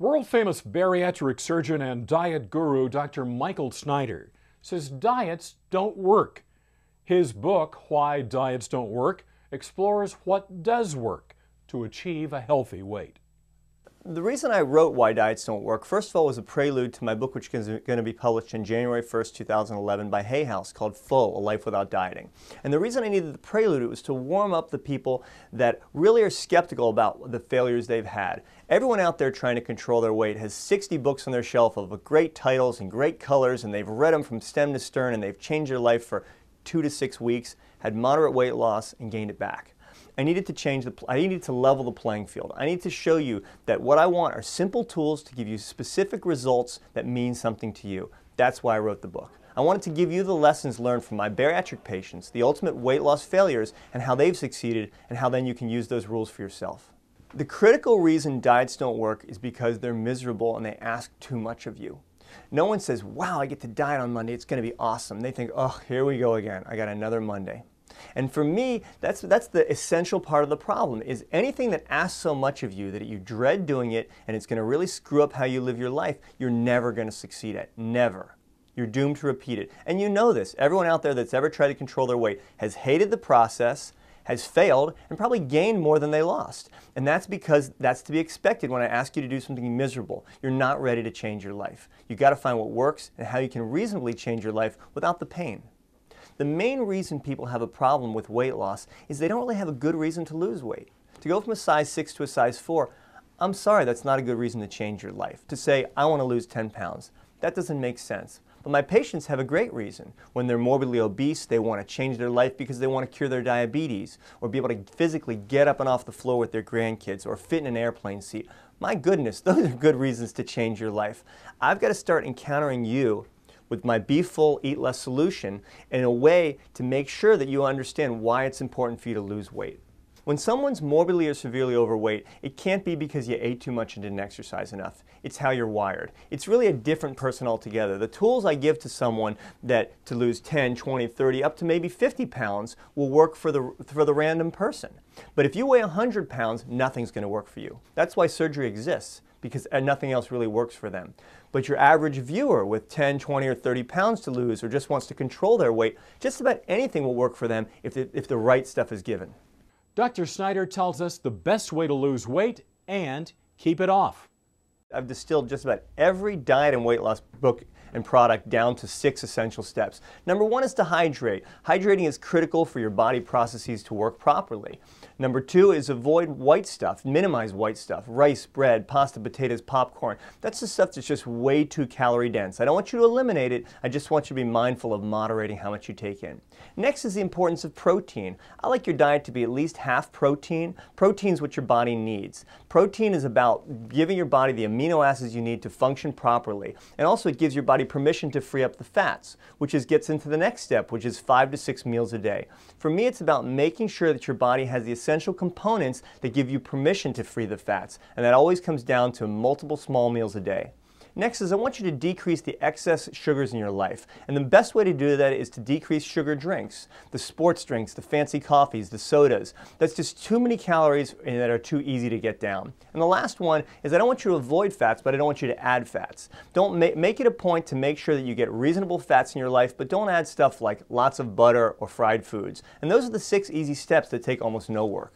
World-famous bariatric surgeon and diet guru Dr. Michael Snyder says diets don't work. His book, Why Diets Don't Work, explores what does work to achieve a healthy weight. The reason I wrote Why Diets Don't Work, first of all, was a prelude to my book, which is going to be published in January 1st, 2011 by Hay House, called Full, A Life Without Dieting. And the reason I needed the prelude, it was to warm up the people that really are skeptical about the failures they've had. Everyone out there trying to control their weight has 60 books on their shelf of great titles and great colors, and they've read them from stem to stern, and they've changed their life for 2 to 6 weeks, had moderate weight loss, and gained it back. I needed to level the playing field. I need to show you that what I want are simple tools to give you specific results that mean something to you. That's why I wrote the book. I wanted to give you the lessons learned from my bariatric patients, the ultimate weight loss failures, and how they've succeeded, and how then you can use those rules for yourself. The critical reason diets don't work is because they're miserable and they ask too much of you. No one says, wow, I get to diet on Monday, it's going to be awesome. They think, oh, here we go again, I got another Monday. And for me, that's the essential part of the problem, is anything that asks so much of you that you dread doing it and it's going to really screw up how you live your life, you're never going to succeed at. Never. You're doomed to repeat it. And you know this. Everyone out there that's ever tried to control their weight has hated the process, has failed, and probably gained more than they lost. And that's because that's to be expected when I ask you to do something miserable. You're not ready to change your life. You've got to find what works and how you can reasonably change your life without the pain. The main reason people have a problem with weight loss is they don't really have a good reason to lose weight. To go from a size 6 to a size 4, I'm sorry, that's not a good reason to change your life. To say, I want to lose 10 pounds, that doesn't make sense. But my patients have a great reason. When they're morbidly obese, they want to change their life because they want to cure their diabetes, or be able to physically get up and off the floor with their grandkids, or fit in an airplane seat. My goodness, those are good reasons to change your life. I've got to start encountering you with my Be Full, Eat Less solution in a way to make sure that you understand why it's important for you to lose weight. When someone's morbidly or severely overweight, it can't be because you ate too much and didn't exercise enough. It's how you're wired. It's really a different person altogether. The tools I give to someone to lose 10, 20, 30, up to maybe 50 pounds will work for the random person. But if you weigh 100 pounds, nothing's going to work for you. That's why surgery exists, because nothing else really works for them. But your average viewer with 10, 20, or 30 pounds to lose, or just wants to control their weight, just about anything will work for them if the right stuff is given. Dr. Snyder tells us the best way to lose weight and keep it off. I've distilled just about every diet and weight loss book and product down to 6 essential steps. Number 1 is to hydrate. Hydrating is critical for your body processes to work properly. Number 2 is avoid white stuff, minimize white stuff, rice, bread, pasta, potatoes, popcorn. That's the stuff that's just way too calorie dense. I don't want you to eliminate it, I just want you to be mindful of moderating how much you take in. Next is the importance of protein. I like your diet to be at least half protein. Protein is what your body needs. Protein is about giving your body the amino acids you need to function properly. And also it gives your body permission to free up the fats, which gets into the next step, which is 5 to 6 meals a day. For me, it's about making sure that your body has the essential components that give you permission to free the fats, and that always comes down to multiple small meals a day. Next is I want you to decrease the excess sugars in your life, and the best way to do that is to decrease sugar drinks, the sports drinks, the fancy coffees, the sodas. That's just too many calories and that are too easy to get down. And the last one is I don't want you to avoid fats, but I don't want you to add fats. Don't make it a point to make sure that you get reasonable fats in your life, but don't add stuff like lots of butter or fried foods. And those are the 6 easy steps that take almost no work.